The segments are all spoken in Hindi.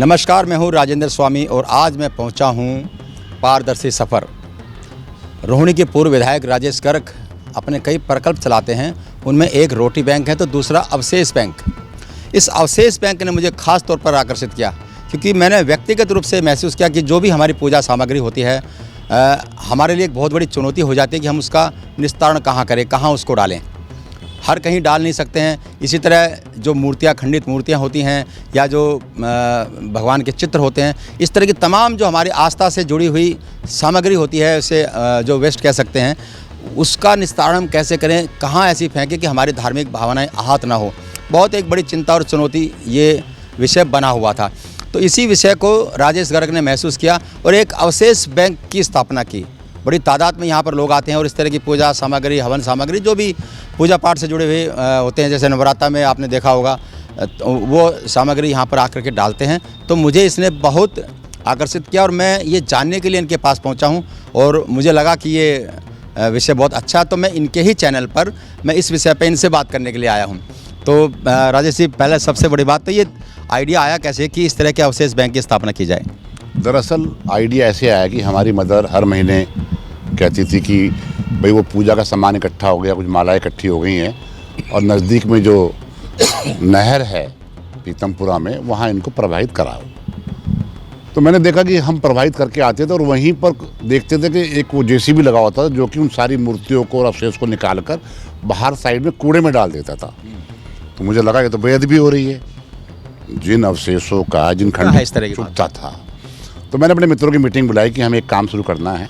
नमस्कार, मैं हूं राजेंद्र स्वामी और आज मैं पहुंचा हूं पारदर्शी सफ़र। रोहिणी के पूर्व विधायक राजेश गर्ग अपने कई प्रकल्प चलाते हैं, उनमें एक रोटी बैंक है तो दूसरा अवशेष बैंक। इस अवशेष बैंक ने मुझे ख़ास तौर पर आकर्षित किया क्योंकि मैंने व्यक्तिगत रूप से महसूस किया कि जो भी हमारी पूजा सामग्री होती है हमारे लिए एक बहुत बड़ी चुनौती हो जाती है कि हम उसका निस्तारण कहाँ करें, कहाँ उसको डालें। हर कहीं डाल नहीं सकते हैं। इसी तरह जो मूर्तियाँ, खंडित मूर्तियाँ होती हैं या जो भगवान के चित्र होते हैं, इस तरह की तमाम जो हमारी आस्था से जुड़ी हुई सामग्री होती है, उसे जो वेस्ट कह सकते हैं, उसका निस्तारण हम कैसे करें, कहाँ ऐसी फेंकें कि हमारी धार्मिक भावनाएं आहत ना हो। बहुत एक बड़ी चिंता और चुनौती ये विषय बना हुआ था। तो इसी विषय को राजेश गर्ग ने महसूस किया और एक अवशेष बैंक की स्थापना की। बड़ी तादाद में यहाँ पर लोग आते हैं और इस तरह की पूजा सामग्री, हवन सामग्री, जो भी पूजा पाठ से जुड़े हुए होते हैं, जैसे नवरात्रा में आपने देखा होगा, तो वो सामग्री यहाँ पर आकर के डालते हैं। तो मुझे इसने बहुत आकर्षित किया और मैं ये जानने के लिए इनके पास पहुँचा हूँ और मुझे लगा कि ये विषय बहुत अच्छा, तो मैं इनके ही चैनल पर मैं इस विषय पर इनसे बात करने के लिए आया हूँ। तो राजेश जी, पहले सबसे बड़ी बात तो ये आइडिया आया कैसे कि इस तरह के अवशेष बैंक की स्थापना की जाए? दरअसल आइडिया ऐसे आया कि हमारी मदर हर महीने कहती थी कि भाई वो पूजा का सामान इकट्ठा हो गया, कुछ मालाएं इकट्ठी हो गई हैं और नज़दीक में जो नहर है पीतमपुरा में, वहाँ इनको प्रवाहित कराओ। तो मैंने देखा कि हम प्रवाहित करके आते थे और वहीं पर देखते थे कि एक वो जेसीबी लगा होता था जो कि उन सारी मूर्तियों को और अवशेष को निकाल कर बाहर साइड में कूड़े में डाल देता था। तो मुझे लगा कि तो बेअदबी हो रही है, जिन अवशेषों का, जिन खंड इस तरह की छुपता था। तो मैंने अपने मित्रों की मीटिंग बुलाई कि हमें एक काम शुरू करना है।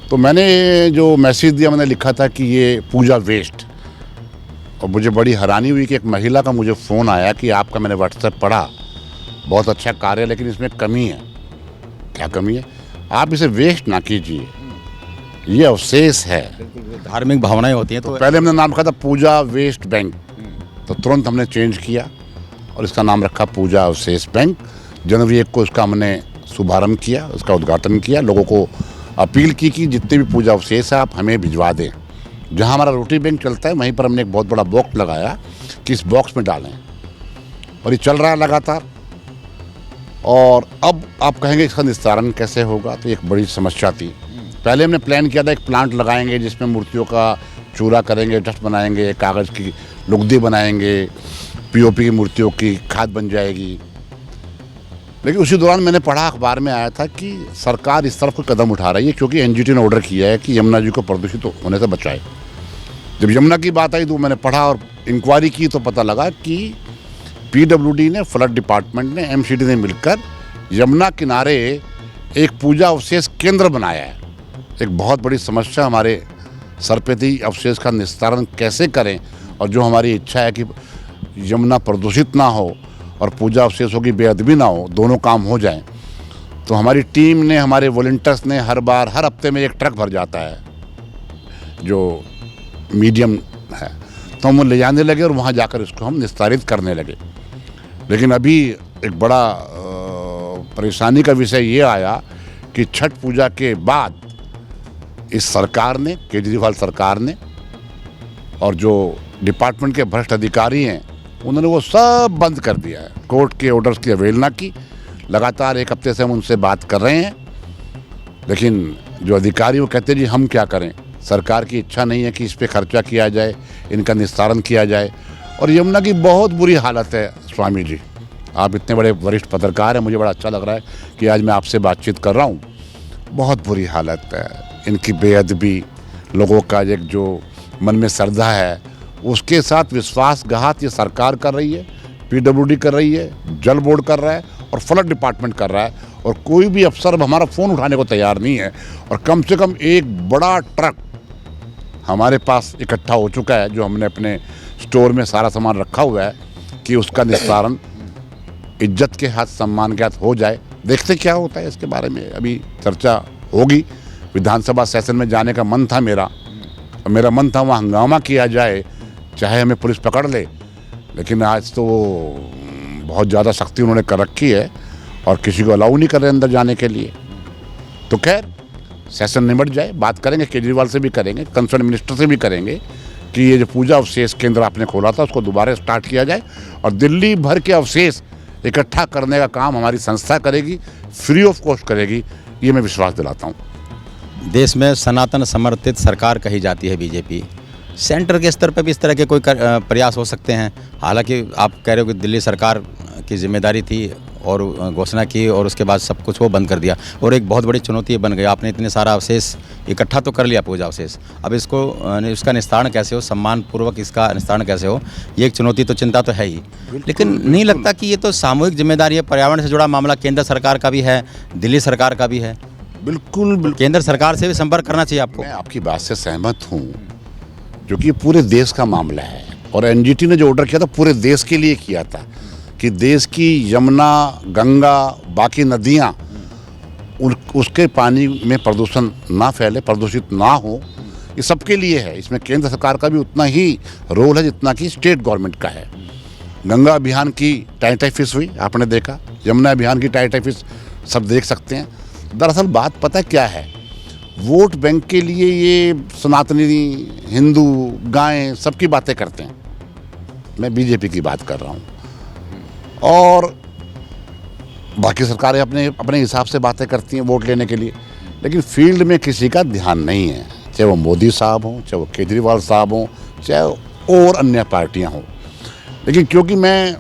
तो मैंने जो मैसेज दिया, मैंने लिखा था कि ये पूजा वेस्ट। और मुझे बड़ी हैरानी हुई कि एक महिला का मुझे फ़ोन आया कि आपका मैंने व्हाट्सएप पढ़ा, बहुत अच्छा कार्य है, लेकिन इसमें कमी है। क्या कमी है? आप इसे वेस्ट ना कीजिए, ये अवशेष है। धार्मिक भावनाएं होती हैं। तो पहले हमने नाम रखा था पूजा वेस्ट बैंक, तो तुरंत हमने चेंज किया और इसका नाम रखा पूजा अवशेष बैंक। जनवरी 1 को इसका हमने शुभारंभ किया, उसका उद्घाटन किया। लोगों को अपील की कि जितने भी पूजा अवशेष है आप हमें भिजवा दें। जहां हमारा रोटी बैंक चलता है वहीं पर हमने एक बहुत बड़ा बॉक्स लगाया कि इस बॉक्स में डालें, और ये चल रहा है लगातार। और अब आप कहेंगे इसका निस्तारण कैसे होगा, तो एक बड़ी समस्या थी। पहले हमने प्लान किया था एक प्लांट लगाएंगे जिसमें मूर्तियों का चूरा करेंगे, डस्ट बनाएंगे, कागज़ की लुगदी बनाएंगे, पीओपी की मूर्तियों की खाद बन जाएगी। लेकिन उसी दौरान मैंने पढ़ा, अखबार में आया था कि सरकार इस तरफ कोई कदम उठा रही है क्योंकि एनजीटी ने ऑर्डर किया है कि यमुना जी को प्रदूषित होने से बचाए। जब यमुना की बात आई तो मैंने पढ़ा और इंक्वायरी की तो पता लगा कि पीडब्ल्यूडी ने, फ्लड डिपार्टमेंट ने, एमसीडी ने मिलकर यमुना किनारे एक पूजा अवशेष केंद्र बनाया है। एक बहुत बड़ी समस्या हमारे सर पे थी, अवशेष का निस्तारण कैसे करें, और जो हमारी इच्छा है कि यमुना प्रदूषित ना हो और पूजा अवशेषों की बेअदबी ना हो, दोनों काम हो जाएं। तो हमारी टीम ने, हमारे वॉलंटियर्स ने हर हफ्ते में एक ट्रक भर जाता है जो मीडियम है, तो हम ले जाने लगे और वहाँ जाकर इसको हम निस्तारित करने लगे। लेकिन अभी एक बड़ा परेशानी का विषय ये आया कि छठ पूजा के बाद इस सरकार ने, केजरीवाल सरकार ने, और जो डिपार्टमेंट के भ्रष्ट अधिकारी हैं, उन्होंने वो सब बंद कर दिया है। कोर्ट के ऑर्डर्स की अवहेलना की। लगातार 1 हफ्ते से हम उनसे बात कर रहे हैं, लेकिन जो अधिकारी वो कहते हैं जी हम क्या करें, सरकार की इच्छा नहीं है कि इस पे खर्चा किया जाए, इनका निस्तारण किया जाए। और यमुना की बहुत बुरी हालत है। स्वामी जी, आप इतने बड़े वरिष्ठ पत्रकार हैं, मुझे बड़ा अच्छा लग रहा है कि आज मैं आपसे बातचीत कर रहा हूँ। बहुत बुरी हालत है, इनकी बेअदबी, लोगों का एक जो मन में श्रद्धा है उसके साथ विश्वासघात ये सरकार कर रही है, पीडब्ल्यूडी कर रही है, जल बोर्ड कर रहा है और फ्लड डिपार्टमेंट कर रहा है। और कोई भी अफसर अब हमारा फ़ोन उठाने को तैयार नहीं है। और कम से कम एक बड़ा ट्रक हमारे पास इकट्ठा हो चुका है, जो हमने अपने स्टोर में सारा सामान रखा हुआ है कि उसका निस्तारण इज्जत के हाथ, सम्मान के हाथ हो जाए। देखते क्या होता है, इसके बारे में अभी चर्चा होगी। विधानसभा सेशन में जाने का मन था मेरा मन था वहाँ हंगामा किया जाए, चाहे हमें पुलिस पकड़ ले। लेकिन आज तो बहुत ज़्यादा सख्ती उन्होंने कर रखी है और किसी को अलाउ नहीं कर रहे अंदर जाने के लिए। तो खैर, सेशन निमट जाए, बात करेंगे, केजरीवाल से भी करेंगे, कंसर्न मिनिस्टर से भी करेंगे कि ये जो पूजा अवशेष केंद्र आपने खोला था उसको दोबारा स्टार्ट किया जाए और दिल्ली भर के अवशेष इकट्ठा करने का काम हमारी संस्था करेगी, फ्री ऑफ कॉस्ट करेगी, ये मैं विश्वास दिलाता हूँ। देश में सनातन समर्थित सरकार कही जाती है बीजेपी। सेंटर के स्तर पर भी इस तरह के कोई प्रयास हो सकते हैं? हालांकि आप कह रहे हो कि दिल्ली सरकार की जिम्मेदारी थी और घोषणा की और उसके बाद सब कुछ वो बंद कर दिया, और एक बहुत बड़ी चुनौती बन गई। आपने इतने सारा अवशेष इकट्ठा तो कर लिया, पूजा अवशेष, अब इसको इसका निस्तारण कैसे हो, सम्मानपूर्वक इसका निस्तारण कैसे हो, ये एक चुनौती तो, चिंता तो है ही। लेकिन नहीं लगता कि ये तो सामूहिक जिम्मेदारी है? पर्यावरण से जुड़ा मामला केंद्र सरकार का भी है, दिल्ली सरकार का भी है। बिल्कुल केंद्र सरकार से भी संपर्क करना चाहिए आपको। मैं आपकी बात से सहमत हूँ, क्योंकि ये पूरे देश का मामला है और एनजीटी ने जो ऑर्डर किया था पूरे देश के लिए किया था कि देश की यमुना, गंगा, बाकी नदियाँ उसके पानी में प्रदूषण ना फैले, प्रदूषित ना हो, ये सबके लिए है। इसमें केंद्र सरकार का भी उतना ही रोल है जितना कि स्टेट गवर्नमेंट का है। गंगा अभियान की टाई फिश हुई, आपने देखा, यमुना अभियान की टाई फिश सब देख सकते हैं। दरअसल बात पता क्या है, वोट बैंक के लिए ये सनातनी, हिंदू, गायें सबकी बातें करते हैं। मैं बीजेपी की बात कर रहा हूँ और बाकी सरकारें अपने अपने हिसाब से बातें करती हैं वोट लेने के लिए, लेकिन फील्ड में किसी का ध्यान नहीं है, चाहे वो मोदी साहब हों, चाहे वो केजरीवाल साहब हों, चाहे और अन्य पार्टियां हों। लेकिन क्योंकि मैं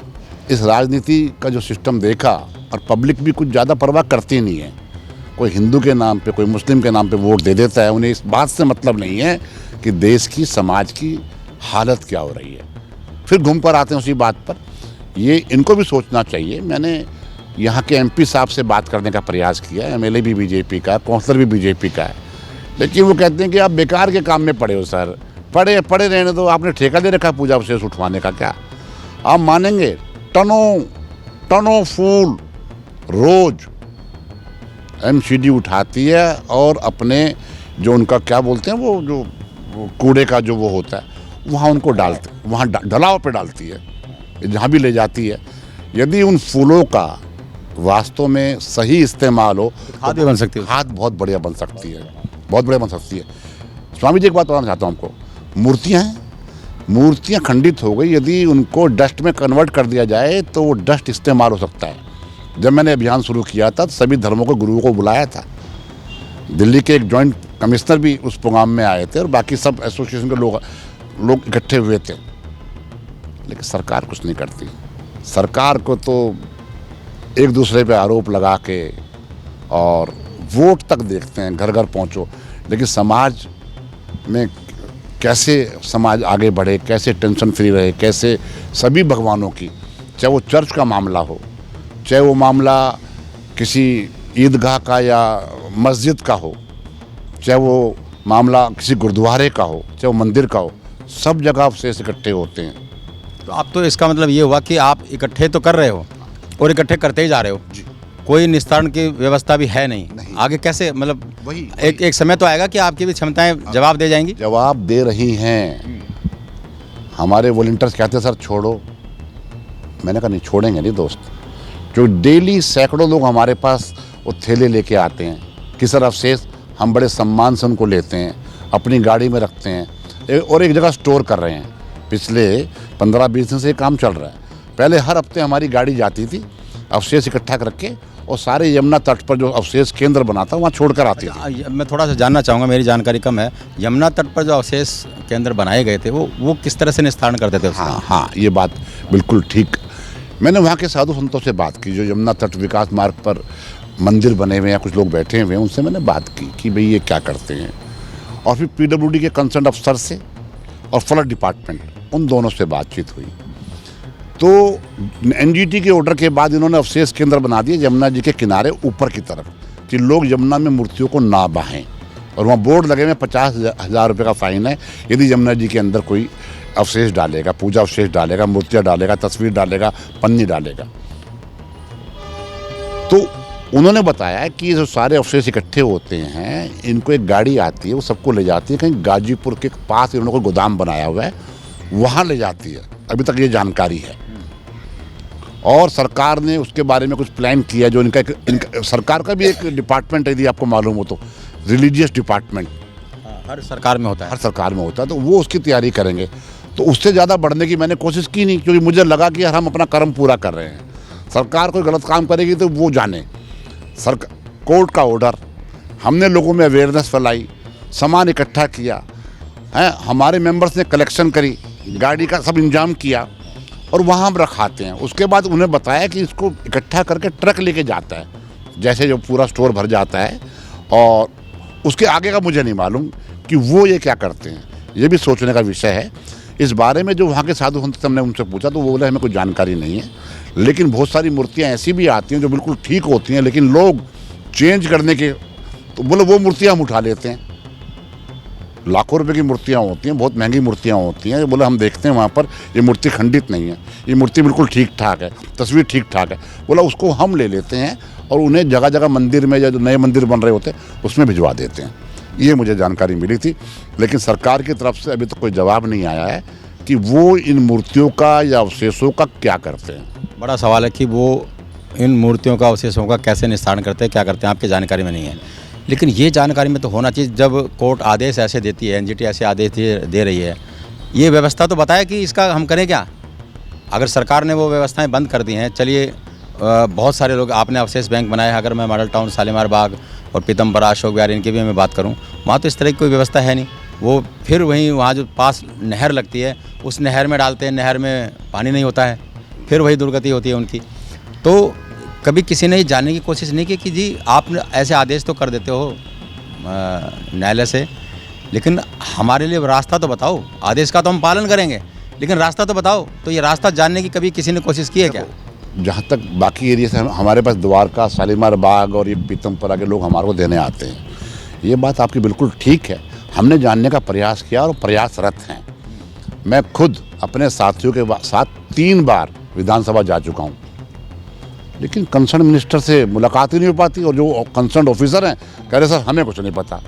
इस राजनीति का जो सिस्टम देखा और पब्लिक भी कुछ ज़्यादा परवाह करती नहीं है, कोई हिंदू के नाम पे, कोई मुस्लिम के नाम पे वोट दे देता है, उन्हें इस बात से मतलब नहीं है कि देश की, समाज की हालत क्या हो रही है। फिर घूम कर आते हैं उसी बात पर। ये इनको भी सोचना चाहिए। मैंने यहाँ के एमपी साहब से बात करने का प्रयास किया, एमएलए भी बीजेपी का, काउंसलर भी बीजेपी का है, लेकिन वो कहते हैं कि आप बेकार के काम में पड़े हो सर, पड़े रहने दो, आपने ठेका दे रखा पूजा अवशेष उठवाने का क्या? आप मानेंगे टनों फूल रोज एमसीडी उठाती है और अपने जो उनका क्या बोलते हैं वो कूड़े का जो वो होता है वहाँ उनको डालते, वहाँ ढलाव पे डालती है, जहाँ भी ले जाती है। यदि उन फूलों का वास्तव में सही इस्तेमाल हो, खाद भी बन सकती है, खाद बहुत बढ़िया बन सकती है, बहुत बढ़िया बन सकती है। स्वामी जी एक बात बताना चाहता हूँ आपको, मूर्तियाँ खंडित हो गई, यदि उनको डस्ट में कन्वर्ट कर दिया जाए तो वो डस्ट इस्तेमाल हो सकता है। जब मैंने अभियान शुरू किया था तो सभी धर्मों के गुरुओं को बुलाया था, दिल्ली के एक जॉइंट कमिश्नर भी उस प्रोग्राम में आए थे और बाकी सब एसोसिएशन के लोग इकट्ठे हुए थे, लेकिन सरकार कुछ नहीं करती। सरकार को तो एक दूसरे पे आरोप लगा के और वोट तक देखते हैं, घर घर पहुंचो, लेकिन समाज में कैसे समाज आगे बढ़े, कैसे टेंशन फ्री रहे, कैसे सभी भगवानों की, चाहे वो चर्च का मामला हो, चाहे वो मामला किसी ईदगाह का या मस्जिद का हो, चाहे वो मामला किसी गुरुद्वारे का हो, चाहे वो मंदिर का हो, सब जगह अवशेष इकट्ठे होते हैं। तो अब तो इसका मतलब ये हुआ कि आप इकट्ठे तो कर रहे हो और इकट्ठे करते ही जा रहे हो जी। कोई निस्तारण की व्यवस्था भी है नहीं। आगे कैसे, मतलब वही एक समय तो आएगा कि आपकी भी क्षमताएं जवाब दे जाएंगी। जवाब दे रही हैं। हमारे वॉलंटियर्स कहते हैं सर छोड़ो, मैंने कहा नहीं छोड़ेंगे नहीं दोस्त, जो डेली सैकड़ों लोग हमारे पास वो थैले लेके आते हैं कि सर अवशेष, हम बड़े सम्मान से उनको लेते हैं, अपनी गाड़ी में रखते हैं और एक जगह स्टोर कर रहे हैं। पिछले 15-20 दिन से ये काम चल रहा है। पहले हर हफ्ते हमारी गाड़ी जाती थी अवशेष इकट्ठा करके और सारे यमुना तट पर जो अवशेष केंद्र बना था वहाँ छोड़ कर आती थी। मैं थोड़ा सा जानना चाहूँगा, मेरी जानकारी कम है, यमुना तट पर जो अवशेष केंद्र बनाए गए थे वो किस तरह से निस्तारण करते थे? हाँ, ये बात बिल्कुल ठीक। मैंने वहाँ के साधु संतों से बात की, जो यमुना तट विकास मार्ग पर मंदिर बने हुए हैं, कुछ लोग बैठे हुए हैं, उनसे मैंने बात की कि भाई ये क्या करते हैं। और फिर पीडब्ल्यूडी के कंसर्न अफसर से और फ्लड डिपार्टमेंट, उन दोनों से बातचीत हुई। तो एनजीटी के ऑर्डर के बाद इन्होंने अवशेष केंद्र बना दिए यमुना जी के किनारे ऊपर की तरफ कि लोग यमुना में मूर्तियों को ना बहाएं, और वहाँ बोर्ड लगे हुए 50,000 रुपये का फाइन है यदि यमुना जी के अंदर कोई अवशेष डालेगा, पूजा अवशेष डालेगा, मूर्तियाँ डालेगा, तस्वीर डालेगा, पन्नी डालेगा। तो उन्होंने बताया कि जो सारे अवशेष इकट्ठे होते हैं, इनको एक गाड़ी आती है, वो सबको ले जाती है, कहीं गाजीपुर के पास इन्होंने कोई गोदाम बनाया हुआ है, वहाँ ले जाती है। अभी तक ये जानकारी है। और सरकार ने उसके बारे में कुछ प्लान किया, जो इनका सरकार का भी एक डिपार्टमेंट है, यदि आपको मालूम हो तो, रिलीजियस डिपार्टमेंट हर सरकार में होता है। हर सरकार में होता है, तो वो उसकी तैयारी करेंगे। तो उससे ज़्यादा बढ़ने की मैंने कोशिश की नहीं, क्योंकि मुझे लगा कि यार हम अपना कर्म पूरा कर रहे हैं। सरकार कोई गलत काम करेगी तो वो जाने। कोर्ट का ऑर्डर, हमने लोगों में अवेयरनेस फैलाई, सामान इकट्ठा किया है, हमारे मेंबर्स ने कलेक्शन करी, गाड़ी का सब इंतजाम किया और वहाँ हम रखाते हैं। उसके बाद उन्हें बताया कि इसको इकट्ठा करके ट्रक लेके जाता है, जैसे जो पूरा स्टोर भर जाता है। और उसके आगे का मुझे नहीं मालूम कि वो ये क्या करते हैं, ये भी सोचने का विषय है। इस बारे में जो वहाँ के साधु संत हमने उनसे पूछा तो वो बोले हमें कोई जानकारी नहीं है। लेकिन बहुत सारी मूर्तियाँ ऐसी भी आती हैं जो बिल्कुल ठीक होती हैं, लेकिन लोग चेंज करने के तो बोले वो मूर्तियाँ हम उठा लेते हैं। लाखों रुपए की मूर्तियाँ होती हैं, बहुत महंगी मूर्तियाँ होती हैं। बोले हम देखते हैं वहाँ पर ये मूर्ति खंडित नहीं है, ये मूर्ति बिल्कुल ठीक ठाक है, तस्वीर ठीक ठाक है। बोला उसको हम ले लेते हैं और उन्हें जगह जगह मंदिर में या जो नए मंदिर बन रहे होते हैं उसमें भिजवा देते हैं। ये मुझे जानकारी मिली थी, लेकिन सरकार की तरफ से अभी तक कोई जवाब नहीं आया है कि वो इन मूर्तियों का या अवशेषों का क्या करते हैं। बड़ा सवाल है कि वो इन मूर्तियों का, अवशेषों का कैसे निस्तारण करते हैं, क्या करते हैं, आपकी जानकारी में नहीं है। लेकिन ये जानकारी में तो होना चाहिए। जब कोर्ट आदेश ऐसे देती है, एनजीटी ऐसे आदेश दे रही है, ये व्यवस्था तो बताया कि इसका हम करें क्या। अगर सरकार ने वो व्यवस्थाएं बंद कर दी हैं, चलिए बहुत सारे लोग, आपने अवशेष बैंक बनाए हैं। अगर मैं मॉडल टाउन, शालीमार बाग और पीतमपुरा, अशोक विहार, इनकी भी मैं बात करूं, वहाँ तो इस तरह की कोई व्यवस्था है नहीं। वो फिर वहीं वहाँ जो पास नहर लगती है उस नहर में डालते हैं, नहर में पानी नहीं होता है, फिर वही दुर्गति होती है उनकी। तो कभी किसी ने ये जानने की कोशिश नहीं की कि जी आप ऐसे आदेश तो कर देते हो न्यायालय से, लेकिन हमारे लिए रास्ता तो बताओ। आदेश का तो हम पालन करेंगे, लेकिन रास्ता तो बताओ। तो ये रास्ता जानने की कभी किसी ने कोशिश की है क्या? जहाँ तक बाकी एरिया से हमारे पास द्वारका, शालीमार बाग और ये पीतमपुरा के लोग हमारे को देने आते हैं, ये बात आपकी बिल्कुल ठीक है। हमने जानने का प्रयास किया और प्रयासरत हैं। मैं खुद अपने साथियों के साथ 3 बार विधानसभा जा चुका हूँ, लेकिन कंसर्न मिनिस्टर से मुलाकात ही नहीं हो पाती। और जो कंसर्न ऑफिसर हैं कह रहे सर हमें कुछ नहीं पता।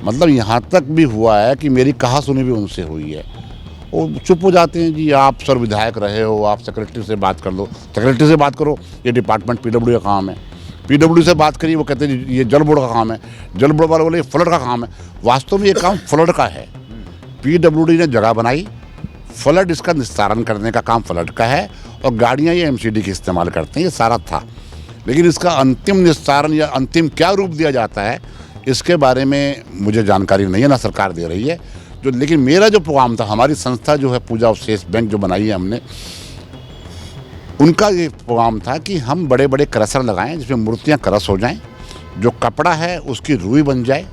मतलब यहाँ तक भी हुआ है कि मेरी कहा सुनी भी उनसे हुई है। वो चुप हो जाते हैं, जी आप सर विधायक रहे हो, आप सेक्रेटरी से बात कर लो। सेक्रेटरी से बात करो, ये डिपार्टमेंट पीडब्ल्यू का काम है। पीडब्ल्यू से बात करिए, वो कहते हैं ये जल बोर्ड का काम है। जल बोर्ड वाले बोले ये फ्लड का काम है। वास्तव में ये काम फ्लड का है। पीडब्ल्यूडी ने जगह बनाई, फ्लड इसका निस्तारण करने का काम फ्लड का है और गाड़ियाँ ये एमसीडी की इस्तेमाल करते हैं, ये सारा था। लेकिन इसका अंतिम निस्तारण या अंतिम क्या रूप दिया जाता है इसके बारे में मुझे जानकारी नहीं है, ना सरकार दे रही है। लेकिन मेरा जो प्रोग्राम था, हमारी संस्था जो है पूजा अवशेष बैंक जो बनाई है हमने, उनका ये प्रोग्राम था कि हम बड़े बड़े क्रशर लगाएं जिसमें मूर्तियां क्रश हो जाएं, जो कपड़ा है उसकी रुई बन जाए,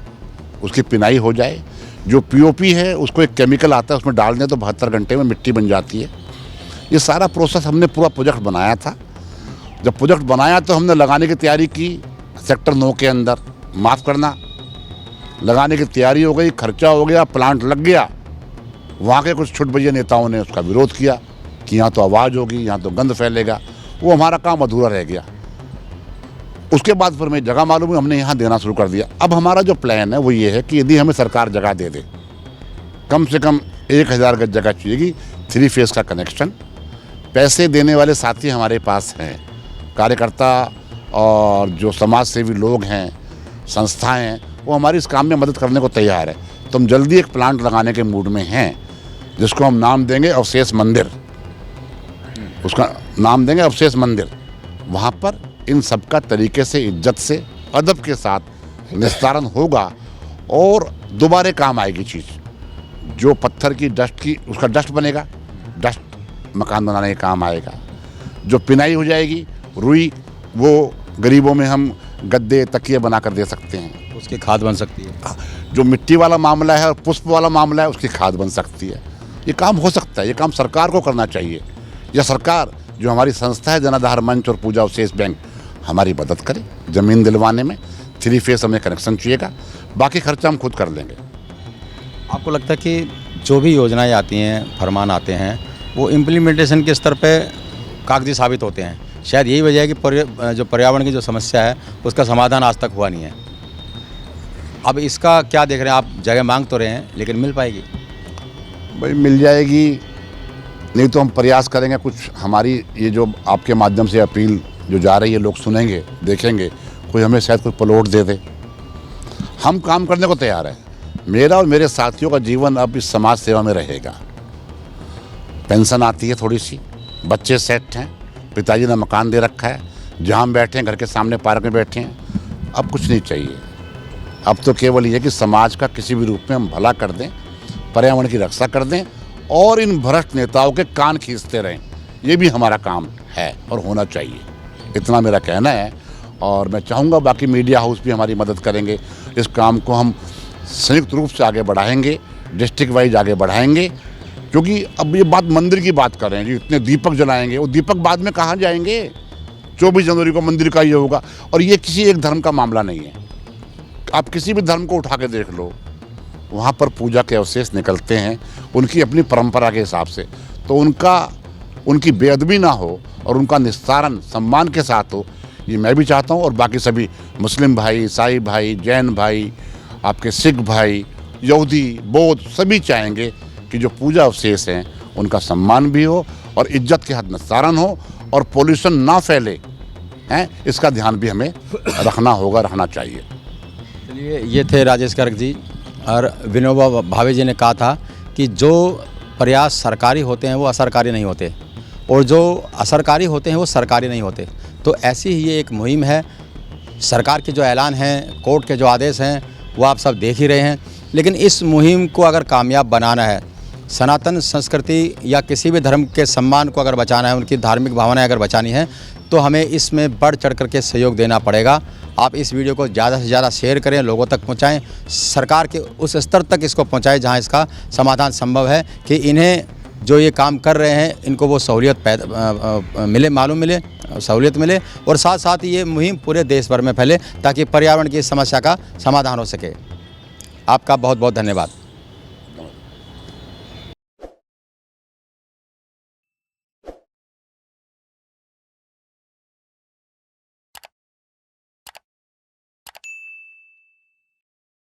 उसकी पिनाई हो जाए, जो पीओपी है उसको एक केमिकल आता है उसमें डाल दें तो 72 घंटे में मिट्टी बन जाती है। ये सारा प्रोसेस हमने पूरा प्रोजेक्ट बनाया था। जब प्रोजेक्ट बनाया तो हमने लगाने की तैयारी की सेक्टर 9 के अंदर। माफ़ करना, लगाने की तैयारी हो गई, खर्चा हो गया, प्लांट लग गया। वहाँ के कुछ छुटभैया नेताओं ने उसका विरोध किया कि यहाँ तो आवाज़ होगी, यहाँ तो गंद फैलेगा। वो हमारा काम अधूरा रह गया। उसके बाद फिर मैं जगह मालूम है, हमने यहाँ देना शुरू कर दिया। अब हमारा जो प्लान है वो ये है कि यदि हमें सरकार जगह दे दे, कम से कम 1000 गज जगह चाहिएगी, 3 फेज़ का कनेक्शन। पैसे देने वाले साथी हमारे पास हैं, कार्यकर्ता और जो समाज सेवी लोग हैं, संस्थाएं हैं, वो हमारी इस काम में मदद करने को तैयार है। तो हम जल्दी एक प्लांट लगाने के मूड में हैं जिसको हम नाम देंगे अवशेष मंदिर। उसका नाम देंगे अवशेष मंदिर। वहाँ पर इन सबका तरीके से, इज्जत से, अदब के साथ निस्तारण होगा और दोबारा काम आएगी चीज़। जो पत्थर की डस्ट की, उसका डस्ट बनेगा, डस्ट मकान बनाने का काम आएगा। जो पिनाई हो जाएगी, रुई, वो गरीबों में हम गद्दे तकिए बना कर दे सकते हैं, उसकी खाद बन सकती है। जो मिट्टी वाला मामला है और पुष्प वाला मामला है उसकी खाद बन सकती है। ये काम हो सकता है। ये काम सरकार को करना चाहिए, या सरकार जो हमारी संस्था है जनाधार मंच और पूजा अवशेष बैंक हमारी मदद करे ज़मीन दिलवाने में। 3 फेज़ हमें कनेक्शन चाहिएगा, बाकी खर्चा हम खुद कर लेंगे। आपको लगता है कि जो भी योजनाएं आती हैं, फरमान आते हैं, वो इम्प्लीमेंटेशन के स्तर पे कागजी साबित होते हैं? शायद यही वजह है कि जो पर्यावरण की जो समस्या है उसका समाधान आज तक हुआ नहीं है। अब इसका क्या देख रहे हैं आप? जगह मांग तो रहे हैं, लेकिन मिल पाएगी? भाई मिल जाएगी, नहीं तो हम प्रयास करेंगे। कुछ हमारी ये जो आपके माध्यम से अपील जो जा रही है, लोग सुनेंगे, देखेंगे, कोई हमें शायद कोई प्लॉट दे दे। हम काम करने को तैयार है। मेरा और मेरे साथियों का जीवन अब इस समाज सेवा में रहेगा। पेंशन आती है थोड़ी सी, बच्चे सेट हैं, पिताजी ने मकान दे रखा है, जहाँ हम बैठे हैं घर के सामने पार्क में बैठे हैं, अब कुछ नहीं चाहिए। अब तो केवल ये कि समाज का किसी भी रूप में हम भला कर दें, पर्यावरण की रक्षा कर दें और इन भ्रष्ट नेताओं के कान खींचते रहें। ये भी हमारा काम है और होना चाहिए, इतना मेरा कहना है। और मैं चाहूँगा बाकी मीडिया हाउस भी हमारी मदद करेंगे। इस काम को हम संयुक्त रूप से आगे बढ़ाएंगे, डिस्ट्रिक्ट वाइज आगे बढ़ाएंगे, क्योंकि अब ये बात मंदिर की बात कर रहे हैं जी, इतने दीपक जलाएंगे, वो दीपक बाद में कहाँ जाएंगे? 24 जनवरी को मंदिर का ये होगा। और ये किसी एक धर्म का मामला नहीं है, आप किसी भी धर्म को उठा के देख लो, वहाँ पर पूजा के अवशेष निकलते हैं उनकी अपनी परंपरा के हिसाब से। तो उनकी बेअदबी ना हो और उनका निस्तारण सम्मान के साथ हो, ये मैं भी चाहता हूँ। और बाकी सभी मुस्लिम भाई, ईसाई भाई, जैन भाई, आपके सिख भाई, यहूदी, बौद्ध सभी चाहेंगे कि जो पूजा अवशेष हैं उनका सम्मान भी हो और इज्जत के साथ निस्तारण हो और पोल्यूशन ना फैले, हैं, इसका ध्यान भी हमें रखना चाहिए। चलिए, ये थे राजेश गर्ग जी। और विनोबा भावे जी ने कहा था कि जो प्रयास सरकारी होते हैं वो असरकारी नहीं होते, और जो असरकारी होते हैं वो सरकारी नहीं होते। तो ऐसी ही ये एक मुहिम है। सरकार के जो ऐलान हैं, कोर्ट के जो आदेश हैं, वो आप सब देख ही रहे हैं। लेकिन इस मुहिम को अगर कामयाब बनाना है, सनातन संस्कृति या किसी भी धर्म के सम्मान को अगर बचाना है, उनकी धार्मिक भावनाएं अगर बचानी है, तो हमें इसमें बढ़ चढ़ करके सहयोग देना पड़ेगा। आप इस वीडियो को ज़्यादा से ज़्यादा शेयर करें, लोगों तक पहुंचाएं, सरकार के उस स्तर तक इसको पहुंचाएं जहां इसका समाधान संभव है कि इन्हें जो ये काम कर रहे हैं इनको वो सहूलियत मिले, सहूलियत मिले, और साथ साथ ये मुहिम पूरे देश भर में फैले ताकि पर्यावरण की समस्या का समाधान हो सके। आपका बहुत बहुत धन्यवाद।